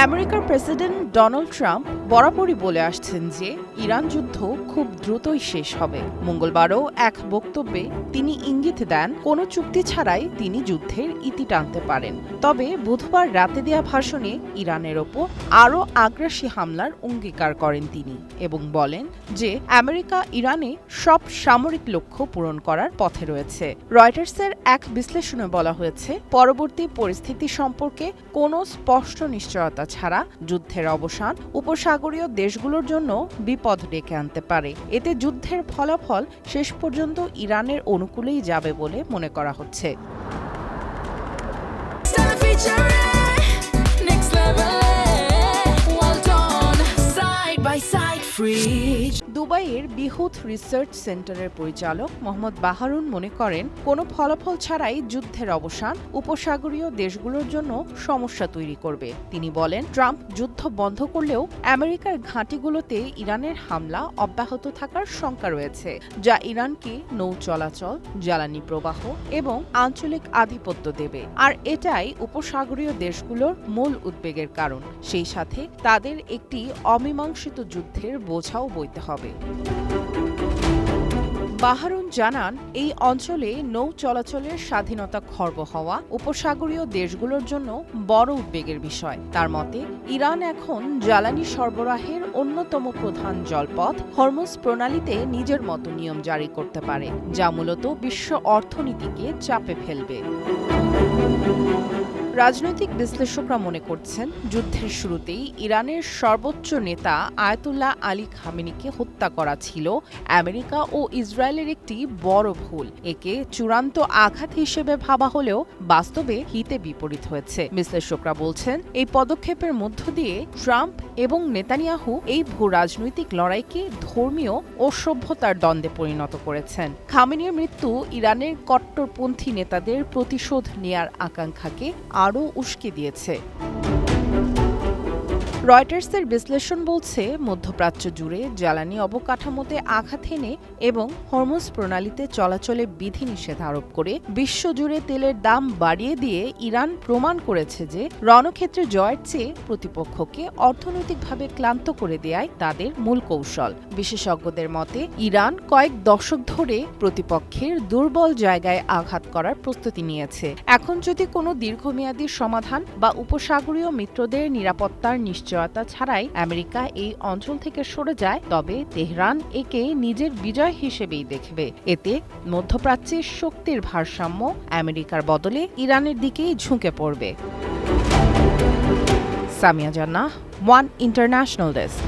আমেরিকার president Donald Trump বরাবরই বলে আসছেন যে ইরান যুদ্ধ খুব দ্রুতই শেষ হবে। মঙ্গলবারও এক বক্তব্যে তিনি ইঙ্গিত দেন কোনো চুক্তি ছাড়াই তিনি যুদ্ধের ইতি টানতে পারেন। তবে বুধবার রাতে দেয়া ভাষণে ইরানের ওপর আরও আগ্রাসী হামলার অঙ্গীকার করেন তিনি এবং বলেন যে আমেরিকা ইরানে সব সামরিক লক্ষ্য পূরণ করার পথে রয়েছে। রয়টার্সের এক বিশ্লেষণে বলা হয়েছে, পরবর্তী পরিস্থিতি সম্পর্কে কোনো স্পষ্ট নিশ্চয়তা ছাড়া যুদ্ধের অবসান উপসাগরীয় দেশগুলোর জন্য বিপদ ডেকে আনতে পারে। এতে যুদ্ধের ফলাফল শেষ পর্যন্ত ইরানের অনুকূলেই যাবে বলে মনে করা হচ্ছে। দুবাইয়ের বিহুত রিসার্চ সেন্টারের পরিচালক মোহাম্মদ বাহারুন মনে করেন, কোনো ফলাফল ছাড়াই যুদ্ধের অবসান উপসাগরীয় দেশগুলোর জন্য সমস্যা তৈরি করবে। তিনি বলেন, ট্রাম্প যুদ্ধ বন্ধ করলেও আমেরিকার ঘাঁটিগুলোতে ইরানের হামলা অব্যাহত থাকার শঙ্কা রয়েছে, যা ইরানকে নৌ চলাচল, জ্বালানি প্রবাহ এবং আঞ্চলিক আধিপত্য দেবে। আর এটাই উপসাগরীয় দেশগুলোর মূল উদ্বেগের কারণ। সেই সাথে তাদের একটি অমীমাংসিত যুদ্ধের বোঝাও বইতে হবে। বাহারুন জানান, এই অঞ্চলে নৌ চলাচলের স্বাধীনতা খর্ব হওয়া উপসাগরীয় দেশগুলোর জন্য বড় উদ্বেগের বিষয়। তার মতে, ইরান এখন জ্বালানি সরবরাহের অন্যতম প্রধান জলপথ হরমুজ প্রণালীতে নিজের মতো নিয়ম জারি করতে পারে, যা মূলত বিশ্ব অর্থনীতিকে চাপে ফেলবে। রাজনৈতিক বিশ্লেষকরা মনে করছেন, যুদ্ধের শুরুতেই ইরানের সর্বোচ্চ নেতা আয়াতুল্লাহ আলী খামেনিকে হত্যা করা ছিল আমেরিকা ও ইসরায়েলের একটি বড় ভুল। একে চূড়ান্ত আঘাত হিসেবে ভাবা হলেও বাস্তবে হিতে বিপরীত হয়েছে। বিশ্লেষকরা বলছেন, এই পদক্ষেপের মধ্য দিয়ে ট্রাম্প এবং নেতানিয়াহু এই ভূ রাজনৈতিক লড়াইকে ধর্মীয় ও সভ্যতার দ্বন্দ্বে পরিণত করেছেন। খামেনির মৃত্যু ইরানের কট্টরপন্থী নেতাদের প্রতিশোধ নেয়ার আকাঙ্ক্ষাকে আরও উস্কে দিয়েছে। রয়টার্সের বিশ্লেষণ বলছে, মধ্যপ্রাচ্য জুড়ে জ্বালানি অবকাঠামোতে আঘাত এনে এবং হরমুজ প্রণালীতে চলাচলে বিধিনিষেধ আরোপ করে বিশ্বজুড়ে তেলের দাম বাড়িয়ে দিয়ে ইরান প্রমাণ করেছে যে রণক্ষেত্রে জয়ের চেয়ে প্রতিপক্ষকে অর্থনৈতিকভাবে ক্লান্ত করে দেয়াই তাদের মূল কৌশল। বিশেষজ্ঞদের মতে, ইরান কয়েক দশক ধরে প্রতিপক্ষের দুর্বল জায়গায় আঘাত করার প্রস্তুতি নিয়েছে। এখন যদি কোনো দীর্ঘমেয়াদী সমাধান বা উপসাগরীয় মিত্রদের নিরাপত্তার নিশ্চয়তা ছাড়াই আমেরিকা এই অঞ্চল থেকে সরে যায়, তবে তেহরান একে নিজের বিজয় হিসেবেই দেখবে। এতে মধ্যপ্রাচ্যের শক্তির ভারসাম্য আমেরিকার বদলে ইরানের দিকেই ঝুঁকে পড়বে। সামিয়া জান্নাহ, ওয়ান ইন্টারন্যাশনাল ডেস্ক।